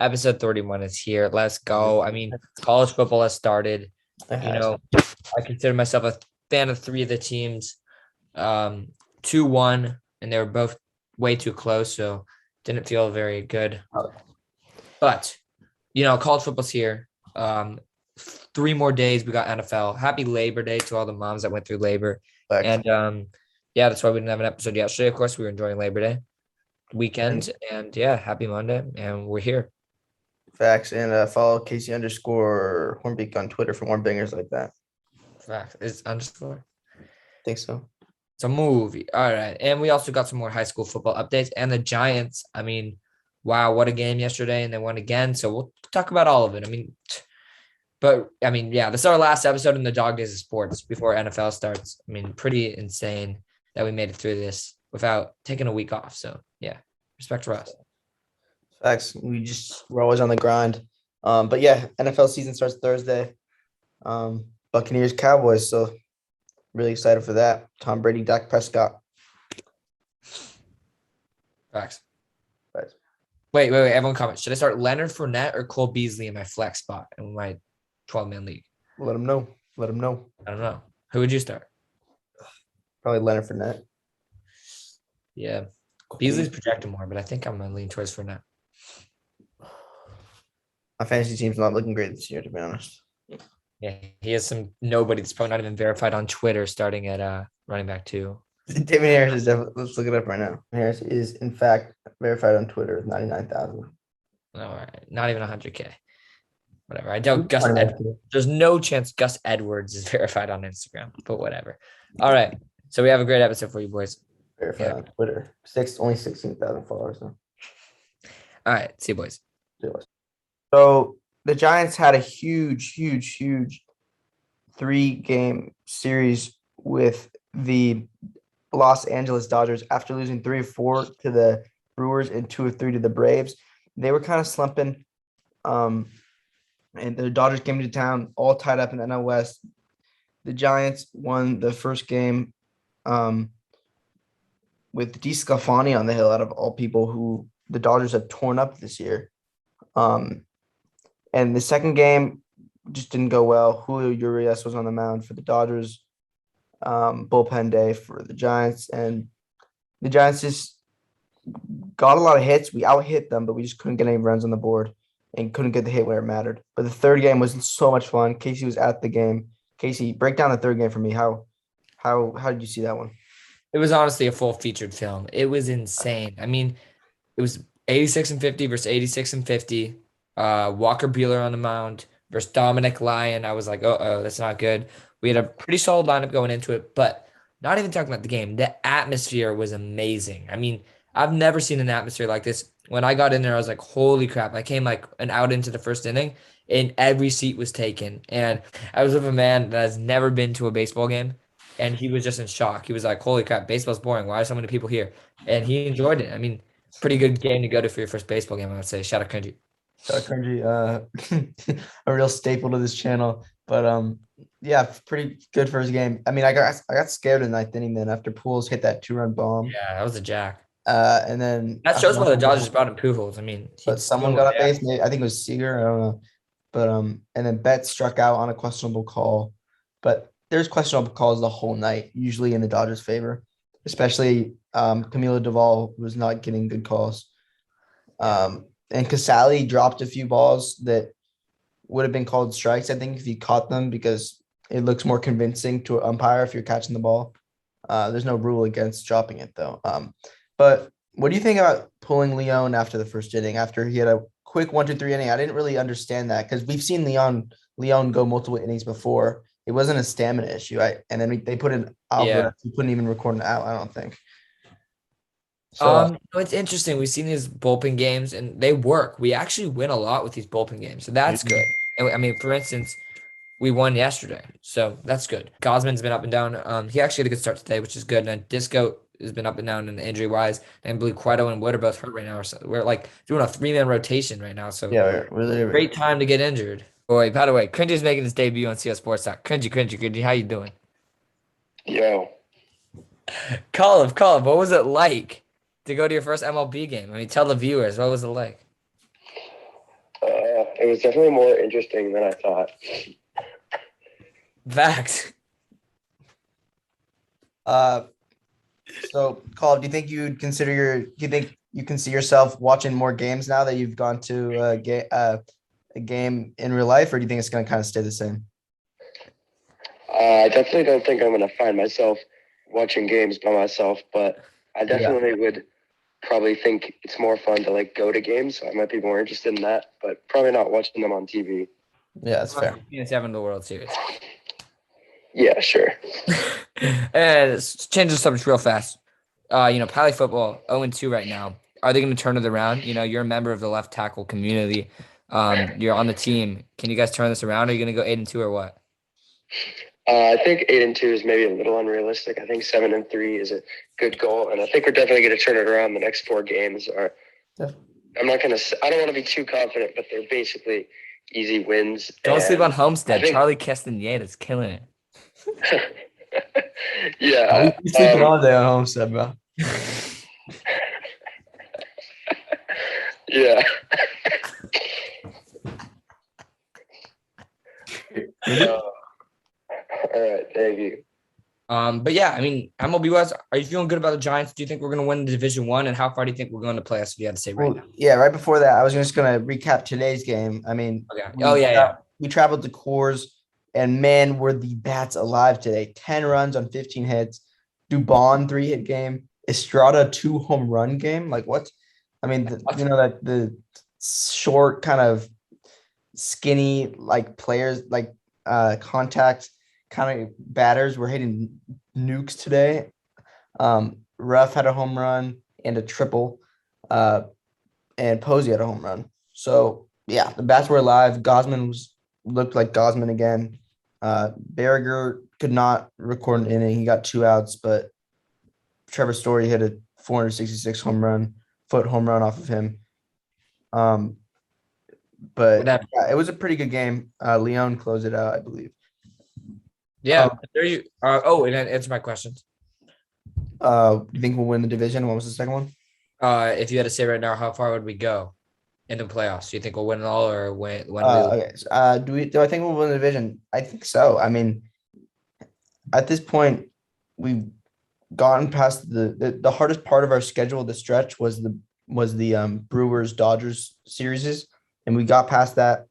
Episode 31 is here. Let's go. I mean, college football has started. It You has. know, I consider myself a fan of three of the teams. 2-1, and they were both way too close, so didn't feel very good. But college football's here. 3 more days, we got NFL. Happy Labor Day to all the moms that went through labor. Facts. And yeah, that's why we didn't have an episode yesterday. Of course, we were enjoying Labor Day weekend, and yeah, happy Monday, and we're here. Facts. And follow Casey underscore Hornbeak on Twitter for more bangers like that. Fact is underscore. Think so. It's a movie. All right. And we also got some more high school football updates. And the Giants, I mean, wow, what a game yesterday. And they won again. So we'll talk about all of it. Yeah, this is our last episode in the dog days of sports before NFL starts. I mean, pretty insane that we made it through this without taking a week off. So yeah, respect for us. Facts. We're always on the grind. But yeah, NFL season starts Thursday. Buccaneers, Cowboys. So really excited for that. Tom Brady, Dak Prescott. Facts. Facts. Wait. Everyone comment. Should I start Leonard Fournette or Cole Beasley in my flex spot in my 12-man league? Let him know. Let him know. I don't know. Who would you start? Probably Leonard Fournette. Yeah. Beasley's projected more, but I think I'm going to lean towards Fournette. My fantasy team's not looking great this year, to be honest. Yeah, he has some nobody that's probably not even verified on Twitter starting at running back 2. David Harris is definitely, let's look it up right now. Harris is, in fact, verified on Twitter with 99,000. All right. Not even 100K. Whatever. I doubt there's no chance Gus Edwards is verified on Instagram, but whatever. All right. So we have a great episode for you boys. Verified on Twitter. Only 16,000 followers. Though. All right. See you boys. So the Giants had a huge 3-game series with the Los Angeles Dodgers after losing 3 of 4 to the Brewers and 2 of 3 to the Braves. They were kind of slumping. And the Dodgers came to town all tied up in the NL West. The Giants won the first game with DeSclafani on the hill out of all people who the Dodgers have torn up this year. And the second game just didn't go well. Julio Urias was on the mound for the Dodgers. Bullpen day for the Giants. And the Giants just got a lot of hits. We out-hit them, but we just couldn't get any runs on the board and couldn't get the hit where it mattered. But the third game was so much fun. Casey was at the game. Casey, break down the third game for me. How did you see that one? It was honestly a full featured film. It was insane. I mean, it was 86-50 versus 86-50. Walker Buehler on the mound versus Dominic Lyon. I was like, that's not good. We had a pretty solid lineup going into it, but not even talking about the game. The atmosphere was amazing. I mean, I've never seen an atmosphere like this. When I got in there, I was like, holy crap. I came like an out into the first inning and every seat was taken. And I was with a man that has never been to a baseball game. And he was just in shock. He was like, holy crap, baseball's boring. Why are so many people here? And he enjoyed it. I mean, pretty good game to go to for your first baseball game, I would say. Shout out Cringy. Shout out Cringy, a real staple to this channel. But yeah, pretty good first game. I mean, I got scared in the ninth inning then after Pujols hit that 2-run bomb. Yeah, that was a jack. And then that shows why the Dodgers brought in Pujols. I mean, but someone got on base. I think it was Seager. I don't know. But and then Betts struck out on a questionable call. But there's questionable calls the whole night, usually in the Dodgers' favor. Especially Camilo Duvall was not getting good calls. And Casali dropped a few balls that would have been called strikes, I think, if he caught them, because it looks more convincing to an umpire if you're catching the ball. There's no rule against dropping it, though. But what do you think about pulling Leon after the first inning, after he had a quick 1-2-3 inning? I didn't really understand that because we've seen Leon go multiple innings before. It wasn't a stamina issue. And then they put in Alvarez. Yeah. He couldn't even record an out, I don't think. So it's interesting. We've seen these bullpen games and they work. We actually win a lot with these bullpen games. So that's good. And I mean, for instance, we won yesterday. So that's good. Gosman's been up and down. He actually had a good start today, which is good. And Disco has been up and down in injury wise. And I believe Cueto and Wood are both hurt right now. So we're like doing a 3-man rotation right now. So yeah, really great time to get injured. Boy, by the way, Cringy's making his debut on CS Sports Talk. Cringy, how you doing? Yo. Call him. What was it like to go to your first MLB game? I mean, tell the viewers, what was it like? It was definitely more interesting than I thought. Facts. So Call, do you think you can see yourself watching more games now that you've gone to a game in real life, or do you think it's going to kind of stay the same? I definitely don't think I'm going to find myself watching games by myself, but I definitely would probably think it's more fun to like go to games. So I might be more interested in that, but probably not watching them on TV. Yeah, that's fair. Phoenix having the World Series. Yeah, sure. And change the subject real fast. Pally football 0-2 right now. Are they going to turn it around? You're a member of the left tackle community. You're on the team. Can you guys turn this around? Are you going to go 8-2 or what? I think 8-2 is maybe a little unrealistic. I think 7-3 is a good goal, and I think we're definitely going to turn it around. The next 4 games are. I'm not going to. I don't want to be too confident, but they're basically easy wins. Don't sleep on Homestead. think- Charlie Castaneda's killing it. Yeah. We sleeping all day on Homestead, bro. Yeah. All right, thank you. But yeah, I mean, MLB wise, are you feeling good about the Giants? Do you think we're going to win the Division 1? And how far do you think we're going to play us? If you had to say right now. Yeah, right before that, I was just going to recap today's game. I mean, Okay. We traveled to Coors, and man, were the bats alive today. 10 runs on 15 hits. Dubon 3-hit game. Estrada 2 home run game. Like what? I mean, that the short kind of skinny like players like contact kind of batters were hitting nukes today. Ruff had a home run and a triple, and Posey had a home run. So yeah, the bats were alive. Gosman looked like Gosman again. Berger could not record an inning. He got 2 outs, but Trevor Story hit a 466 home run off of him. But yeah, it was a pretty good game. Leon closed it out, I believe. Yeah. There you. And then answer my questions. Do you think we'll win the division? What was the second one? If you had to say right now, how far would we go in the playoffs? Do you think we'll win it all, or when? Okay. Do I think we'll win the division? I think so. I mean, at this point, we've gotten past the hardest part of our schedule. The stretch was the Brewers Dodgers series, and we got past that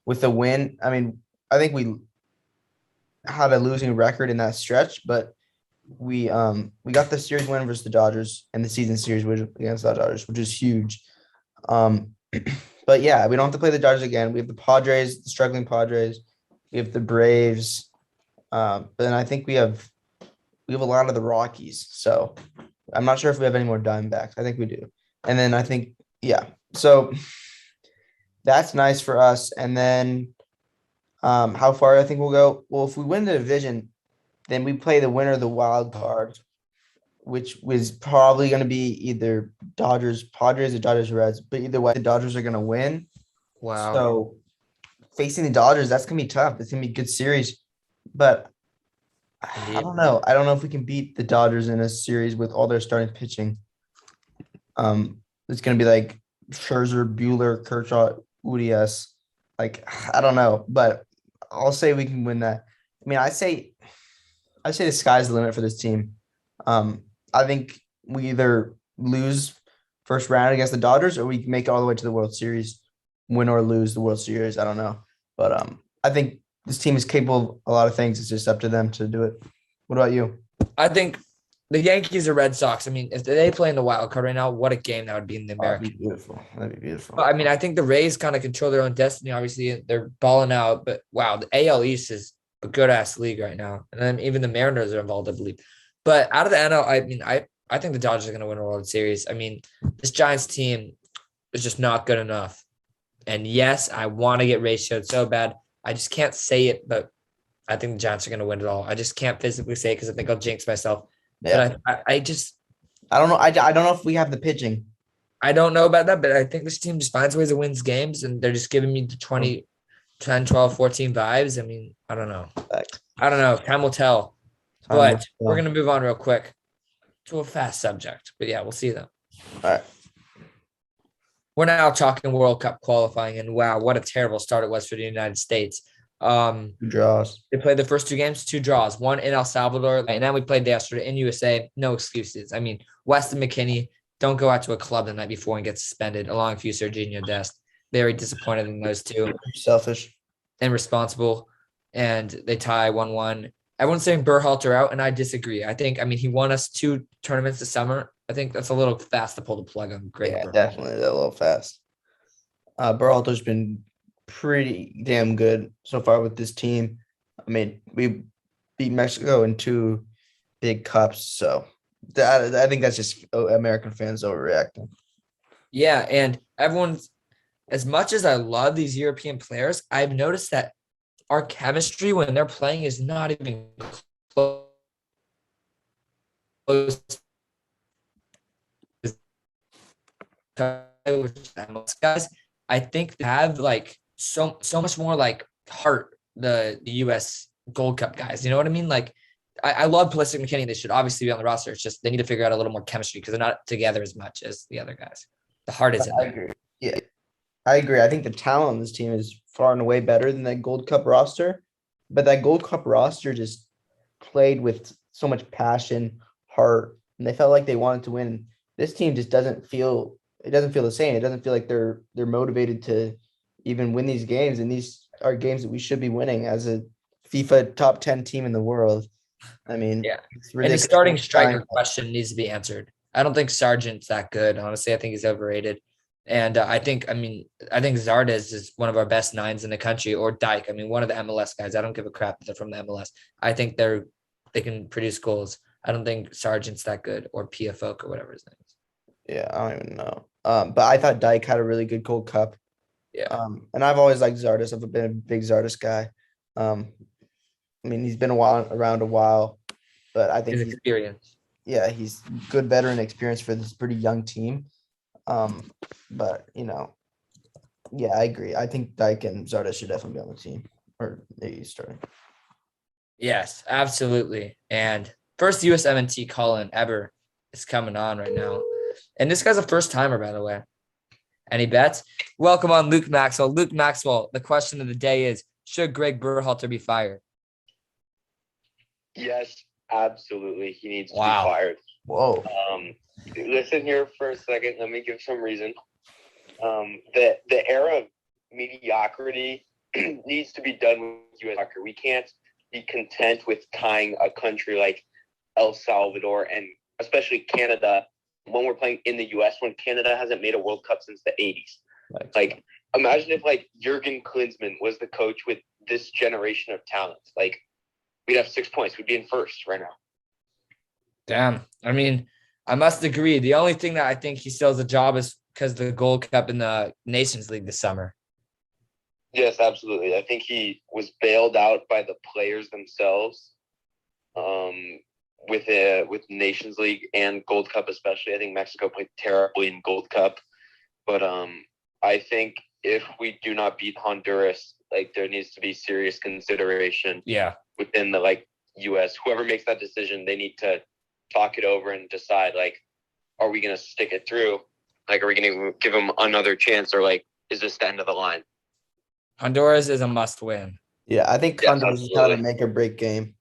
with a win. I mean, I think we had a losing record in that stretch, but we got the series win versus the Dodgers and the season series against the Dodgers, which is huge. But yeah, we don't have to play the Dodgers again. We have the Padres, the struggling Padres. We have the Braves. But then I think we have a lot of the Rockies. So I'm not sure if we have any more Diamondbacks. I think we do. And then I think, yeah. So that's nice for us. And then how far I think we'll go. Well, if we win the division, then we play the winner of the wild card, which was probably going to be either Dodgers, Padres, or Dodgers, Reds. But either way, the Dodgers are going to win. Wow. So facing the Dodgers, that's going to be tough. It's going to be a good series. But I don't know. I don't know if we can beat the Dodgers in a series with all their starting pitching. It's going to be like Scherzer, Bueller, Kershaw, Urias. Like, I don't know. But I'll say we can win that. I mean, I say the sky's the limit for this team. I think we either lose first round against the Dodgers or we make it all the way to the World Series, win or lose the World Series. I don't know. But I think this team is capable of a lot of things. It's just up to them to do it. What about you? I think the Yankees or Red Sox. I mean, if they play in the wild card right now, what a game that would be in the American. That'd be beautiful. That'd be beautiful. I mean, I think the Rays kind of control their own destiny. Obviously, they're balling out. But wow, the AL East is a good ass league right now, and then even the Mariners are involved, I believe. But out of the NL, I mean, I think the Dodgers are going to win a World Series. I mean, this Giants team is just not good enough. And yes, I want to get ratioed so bad. I just can't say it, but I think the Giants are going to win it all. I just can't physically say it because I think I'll jinx myself. Yeah. But I just I don't know. I don't know if we have the pitching. I don't know about that, but I think this team just finds ways to win games, and they're just giving me the 20, 10, 12, 14 vibes. I mean, I don't know. I don't know. Time will tell. But we're going to move on real quick to a fast subject. But yeah, we'll see them. All right. we're now talking World Cup qualifying, and wow, what a terrible start it was for the United States. Two draws. They played the first 2 games, 2 draws, one in El Salvador, and then we played yesterday in USA. No excuses. I mean, Weston McKennie, don't go out to a club the night before and get suspended, along with you, Serginho Dest. Very disappointed in those two Selfish. and responsible. And they tie 1-1. Everyone's saying Berhalter out, and I disagree. I mean, he won us 2 tournaments this summer. I think that's a little fast to pull the plug on Greg Yeah, Berhalter. definitely. They're a little fast. Berhalter's been pretty damn good so far with this team. I mean, we beat Mexico in 2 big cups, so I think that's just American fans overreacting. Yeah, and everyone's, as much as I love these European players, I've noticed that our chemistry when they're playing is not even close. Guys, I think they have like so much more like heart, the US Gold Cup guys. You know what I mean? Like I love Pulisic, McKennie. They should obviously be on the roster. It's just they need to figure out a little more chemistry because they're not together as much as the other guys. The heart isn't I there. agree. Yeah, I agree. I think the talent on this team is far and away better than that Gold Cup roster, but that Gold Cup roster just played with so much passion, heart, and they felt like they wanted to win. This team just doesn't feel the same. It doesn't feel like they're motivated to even win these games, and these are games that we should be winning as a FIFA top 10 team in the world. I mean, Yeah. it's And the ridiculous. starting striker question needs to be answered. I don't think Sargent's that good. Honestly, I think he's overrated. And I think Zardes is one of our best 9s in the country, or Dyke. I mean, one of the MLS guys. I don't give a crap if they're from the MLS. I think they can produce goals. I don't think Sargent's that good, or Pia Folk or whatever his name is. Yeah, I don't even know. But I thought Dyke had a really good Gold Cup. Yeah. And I've always liked Zardes. I've been a big Zardes guy. I mean, he's been around a while, but I think His experience. he's good veteran experience for this pretty young team. But yeah, I agree. I think Dyke and Zardes should definitely be on the team, or maybe starting. Yes, absolutely. And first USMNT call-in ever is coming on right now. And this guy's a first timer, by the way. Any bets? Welcome on Luke Maxwell. Luke Maxwell, the question of the day is, should Greg Berhalter be fired? Yes, absolutely. He needs to Wow. be fired. Whoa. Listen here for a second. Let me give some reason. The era of mediocrity needs to be done with U.S. soccer. We can't be content with tying a country like El Salvador and especially Canada when we're playing in the U.S. when Canada hasn't made a World Cup since the 80s. Like, imagine if like Jurgen Klinsmann was the coach with this generation of talent. Like, we'd have 6 points. We'd be in first right now. Damn. I mean, I must agree. The only thing that I think he still has a job is because of the Gold Cup in the Nations League this summer. Yes, absolutely. I think he was bailed out by the players themselves with Nations League and Gold Cup especially. I think Mexico played terribly in Gold Cup. But I think if we do not beat Honduras, like there needs to be serious consideration within the like U.S. Whoever makes that decision, they need to talk it over and decide, like, are we going to stick it through? Like, are we going to give them another chance, or like, is this the end of the line? Honduras is a must win. Yeah, I think Honduras is kind of a make or break game.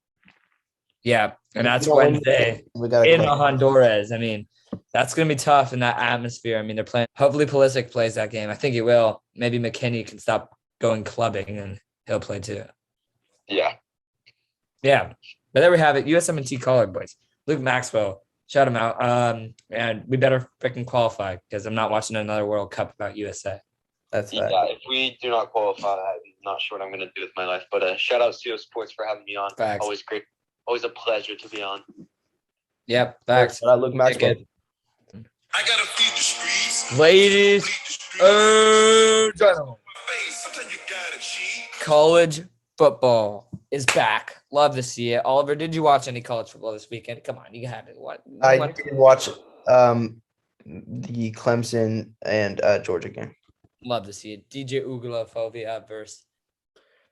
Yeah, and If that's we don't win Wednesday we gotta in claim it. Honduras. I mean, that's going to be tough in that atmosphere. I mean, they're playing. Hopefully, Pulisic plays that game. I think he will. Maybe McKennie can stop going clubbing and he'll play too. Yeah. Yeah. But there we have it. USMNT caller, boys. Luke Maxwell. Shout him out. And we better freaking qualify because I'm not watching another World Cup about USA. That's Yeah, fact. if we do not qualify, I'm not sure what I'm going to do with my life. But shout out CO Sports for having me on. Facts. Always great. Always a pleasure to be on. Yep. Facts. Shout out Luke Maxwell. I gotta feed the streets. Ladies and gentlemen, Sometimes you gotta cheat. college football is back. Love to see it. Oliver, did you watch any college football this weekend? Come on, you have it. What? I did watch the Clemson and Georgia game. Love to see it. DJ Ugalofobia versus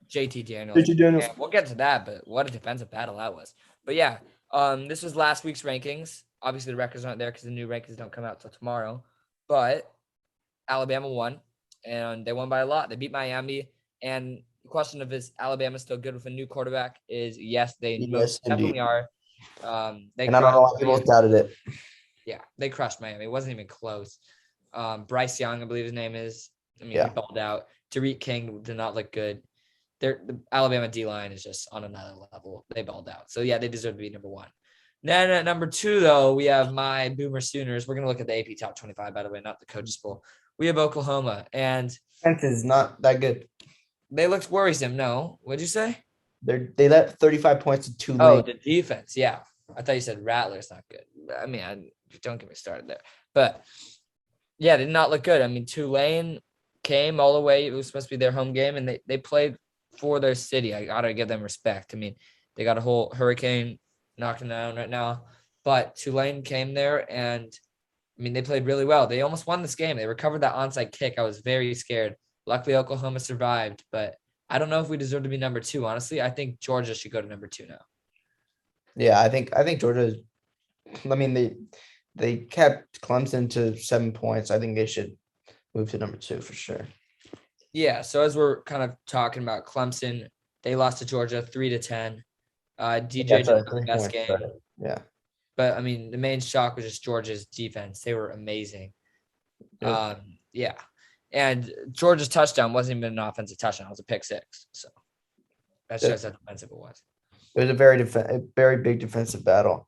JT Daniels. JT Daniels. Yeah, we'll get to that, but what a defensive battle that was. But yeah, this was last week's rankings. Obviously, the records aren't there because the new rankings don't come out till tomorrow. But Alabama won, and they won by a lot. They beat Miami. And the question of is Alabama still good with a new quarterback is yes, they Yes, most definitely indeed. are. They And I don't know why crushed people Miami. doubted it. Yeah, they crushed Miami. It wasn't even close. Bryce Young, I believe his name is. I mean, Yeah. he balled out. Tariq King did not look good. The Alabama D line is just on another level. They balled out. So yeah, they deserve to be number one. Then at number 2, though, we have my Boomer Sooners. We're gonna look at the AP top 25, by the way, not the coaches poll. We have Oklahoma, and Defense is not that good. they looked worrisome. No, what'd you say? They let 35 points to Tulane. Oh, the defense. Yeah, I thought you said Rattler's not good. I mean, don't get me started there. But yeah, they did not look good. I mean, Tulane came all the way. It was supposed to be their home game, and they played for their city. I gotta give them respect. I mean, they got a whole hurricane knocking down right now, but Tulane came there, and I mean, they played really well. They almost won this game. They recovered that onside kick. I was very scared. Luckily, Oklahoma survived, but I don't know if we deserve to be number 2. Honestly, I think Georgia should go to number 2 now. Yeah, I think Georgia. I mean, they kept Clemson to 7 points. I think they should move to number 2 for sure. Yeah. So as we're kind of talking about Clemson, they lost to Georgia 3-10. DJ That's did a have the 3 best point game, spread. Yeah. but I mean, the main shock was just Georgia's defense. They were amazing. Yep. Yeah. And Georgia's touchdown wasn't even an offensive touchdown. It was a pick 6. So that shows how defensive it was. It was a very big defensive battle.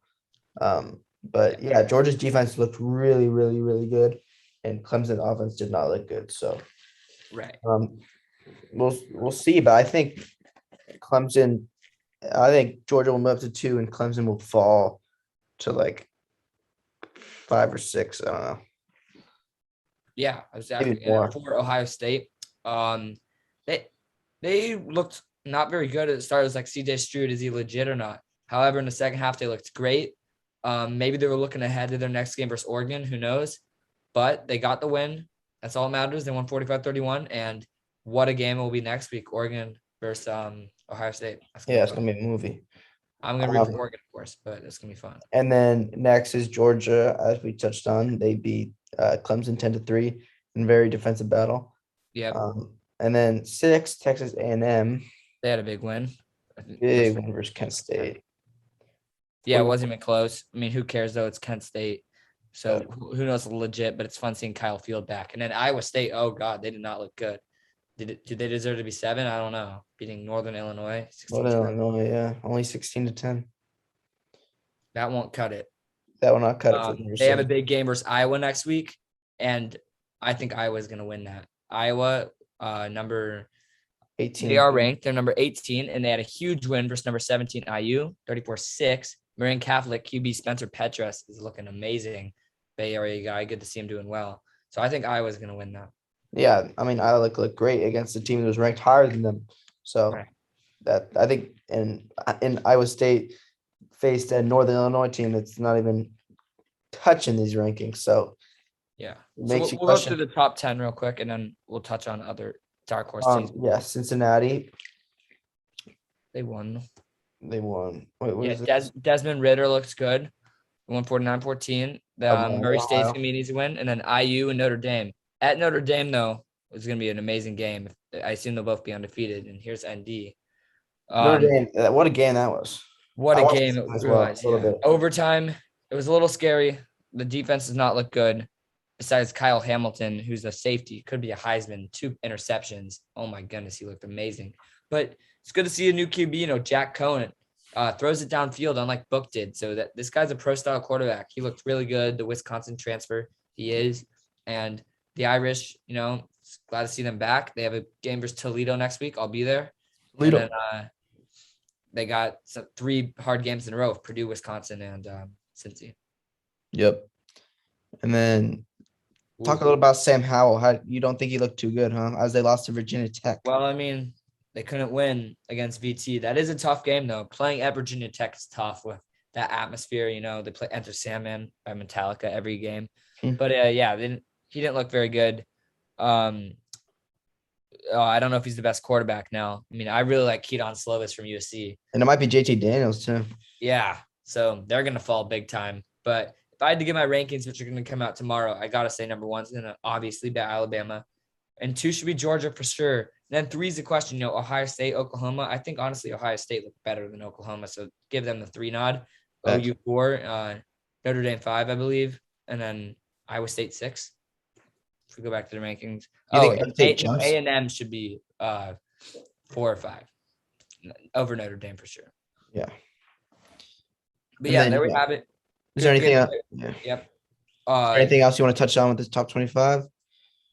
But yeah, Georgia's defense looked really, really, really good, and Clemson offense did not look good. So Right. we'll see. But I think Georgia will move up to 2, and Clemson will fall to like 5 or 6. I don't know. Yeah, exactly. Maybe more. For Ohio State, they looked not very good at the start. It was like CJ Stroud, is he legit or not? However, in the second half, they looked great. Maybe they were looking ahead to their next game versus Oregon. Who knows? But they got the win. That's all that matters. They won 45-31. And what a game it will be next week. Oregon versus Ohio State. Yeah, it's gonna be a movie. I'm going to root for Oregon, of course, but it's going to be fun. And then next is Georgia, as we touched on. They beat Clemson 10-3 in a very defensive battle. Yeah. And then 6, Texas A&M. They had a big win. Big win versus Kent State. Yeah, it wasn't even close. I mean, who cares, though? It's Kent State. So who knows legit, but it's fun seeing Kyle Field back. And then Iowa State, oh, God, they did not look good. Did they deserve to be 7? I don't know. Beating Northern Illinois. Northern Illinois, yeah. Only 16-10. That won't cut it. That will not cut it. For they have a big game versus Iowa next week, and I think Iowa's going to win that. Iowa, number 18. They are ranked. They're number 18, and they had a huge win versus number 17 IU, 34-6. Marian Catholic QB Spencer Petras is looking amazing. Bay Area guy. Good to see him doing well. So I think Iowa's going to win that. Yeah, I mean, Iowa looked great against a team that was ranked higher than them. So that I think in Iowa State faced a Northern Illinois team that's not even touching these rankings. So yeah, we'll go through the top 10 real quick, and then we'll touch on other dark horse teams. Yeah, Cincinnati. They won. Desmond Ritter looks good. They won 49-14. Murray State's gonna be an easy win, and then IU and Notre Dame. At Notre Dame, though, it's going to be an amazing game. I assume they'll both be undefeated. And here's ND. Notre Dame, what a game that was. What a game it was. Yeah. Overtime, it was a little scary. The defense does not look good. Besides Kyle Hamilton, who's a safety, could be a Heisman, 2 interceptions. Oh, my goodness, he looked amazing. But it's good to see a new QB, Jack Cohen. Throws it downfield unlike Book did. So that this guy's a pro-style quarterback. He looked really good. The Wisconsin transfer, he is. And the Irish, glad to see them back. They have a game versus Toledo next week. I'll be there. Toledo. And then, they got 3 hard games in a row: Purdue, Wisconsin, and Cincy. Yep. And then talk a little about Sam Howell. How you don't think he looked too good, huh? As they lost to Virginia Tech. Well, I mean, they couldn't win against VT. That is a tough game, though. Playing at Virginia Tech is tough with that atmosphere. They play Enter Sandman by Metallica every game. But he didn't look very good. I don't know if he's the best quarterback now. I mean, I really like Keaton Slovis from USC. And it might be JT Daniels too. Yeah. So they're going to fall big time. But I had to get my rankings, which are going to come out tomorrow, I got to say number one's going to obviously be Alabama. And 2 should be Georgia for sure. And then 3 is the question, Ohio State, Oklahoma. I think, honestly, Ohio State looked better than Oklahoma. So give them the 3 nod. Facts. OU 4, Notre Dame 5, I believe. And then Iowa State 6. If we go back to the rankings. You think And State jumps? A&M should be 4 or 5 over Notre Dame for sure. Yeah. But And yeah, then, there we yeah. have it. Is there Good- anything good- else? Yeah. Yep. Anything else you want to touch on with this top 25?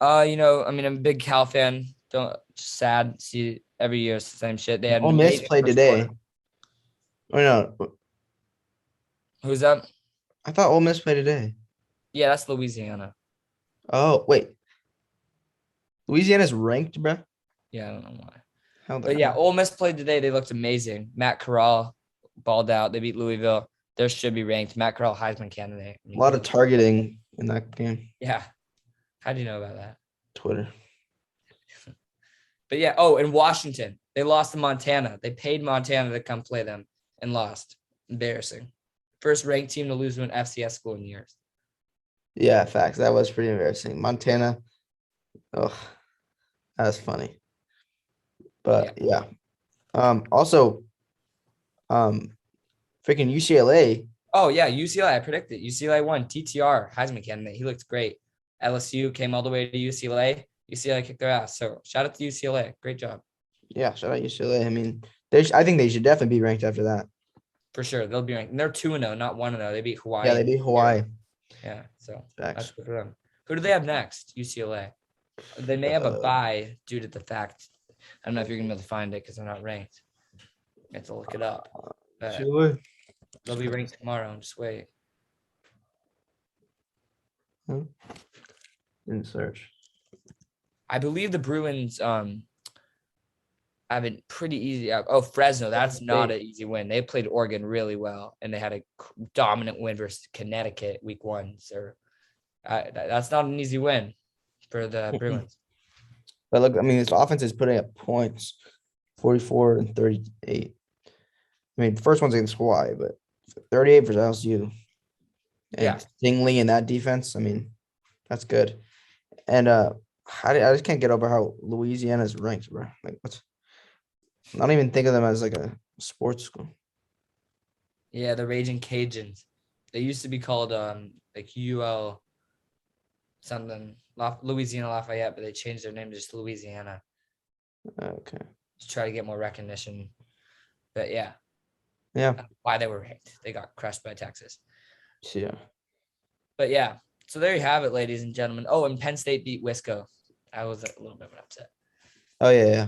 I'm a big Cal fan. Just sad to see every year it's the same shit. They had an Ole Miss amazing played first today. quarter. Or no, Who's that? I thought Ole Miss played today. Yeah, that's Louisiana. Oh, wait. Louisiana's ranked, bro? Yeah, I don't know why. How the But yeah, hell? Ole Miss played today. They looked amazing. Matt Corral balled out. They beat Louisville. They should be ranked. Matt Corral, Heisman candidate. A lot of targeting in that game. Yeah. How do you know about that? Twitter. But yeah. Oh, in Washington, they lost to Montana. They paid Montana to come play them and lost. Embarrassing. First ranked team to lose to an FCS school in years. Yeah, facts. That was pretty embarrassing. Montana. Oh, that's funny. But yeah. Also, freaking UCLA. Oh, yeah. UCLA. I predicted UCLA won. TTR, Heisman candidate. He looked great. LSU came all the way to UCLA. UCLA kicked their ass. So shout out to UCLA. Great job. Yeah, shout out UCLA. I mean, I think they should definitely be ranked after that. For sure. They'll be ranked. And they're 2-0, not 1-0. They beat Hawaii. Yeah, they beat Hawaii. Yeah. So that's Facts. good for them. Who do they have next? UCLA. They may have a bye due to the fact. I don't know if you're going to be able to find it because they're not ranked. You have to look it up. But they'll be ranked tomorrow. Just wait. In search. I believe the Bruins have it pretty easy. Oh, Fresno. That's not an easy win. They played Oregon really well, and they had a dominant win versus Connecticut week 1. So that's not an easy win for the Bruins. But look, I mean, this offense is putting up points, 44 and 38. I mean, the first one's against Hawaii, but 38 versus LSU. And Yeah. Stingley in that defense, I mean, that's good. And I just can't get over how Louisiana's ranked, bro. Like, what's? I don't even think of them as like a sports school. Yeah, the Raging Cajuns. They used to be called like UL something, Louisiana Lafayette, but they changed their name to just Louisiana Okay. to try to get more recognition. But yeah, Yeah. that's why they were ranked. They got crushed by Texas. Yeah. But yeah, so there you have it, ladies and gentlemen. Oh, and Penn State beat Wisco. I was a little bit of an upset. Oh yeah.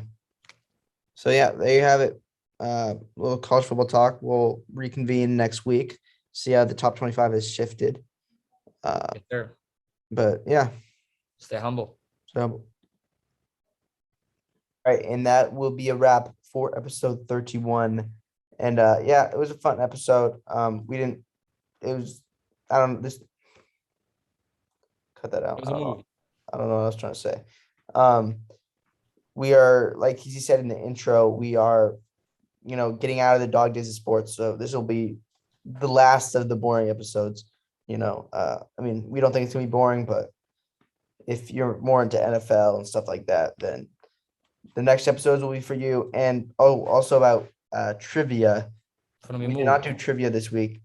So yeah, there you have it. Little college football talk. We'll reconvene next week. See how the top 25 has shifted. Yes, sir. But yeah. Stay humble. So, all right, and that will be a wrap for episode 31. And yeah, it was a fun episode. This cut that out. It was a movie. I don't know what I was trying to say. We are, like he said in the intro, we are, getting out of the dog days of sports. So this will be the last of the boring episodes. I mean, we don't think it's gonna be boring, but if you're more into NFL and stuff like that, then the next episodes will be for you. And also about trivia. We did not do trivia this week.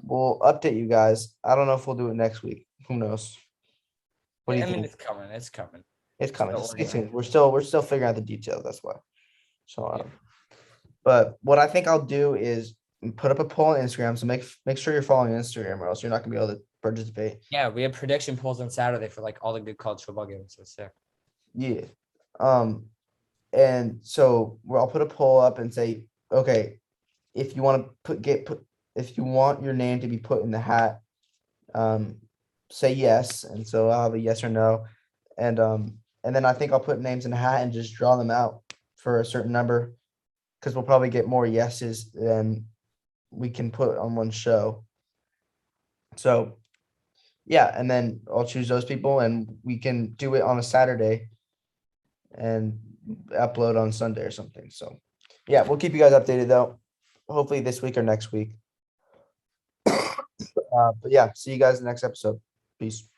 We'll update you guys. I don't know if we'll do it next week. Who knows? What do you think? It's coming. It's coming. It's coming. Still Stay organized. tuned. We're still figuring out the details. That's why. So, but what I think I'll do is put up a poll on Instagram. So make sure you're following Instagram, or else you're not gonna be able to participate. Yeah, we have prediction polls on Saturday for like all the good college football games. So sick. Yeah. And so I'll put a poll up and say, okay, if you want to if you want your name to be put in the hat, say yes. And so I'll have a yes or no. And then I think I'll put names in the hat and just draw them out for a certain number, because we'll probably get more yeses than we can put on one show. So yeah, and then I'll choose those people and we can do it on a Saturday and upload on Sunday or something. So yeah, we'll keep you guys updated though. Hopefully this week or next week. But yeah, see you guys in the next episode. Peace.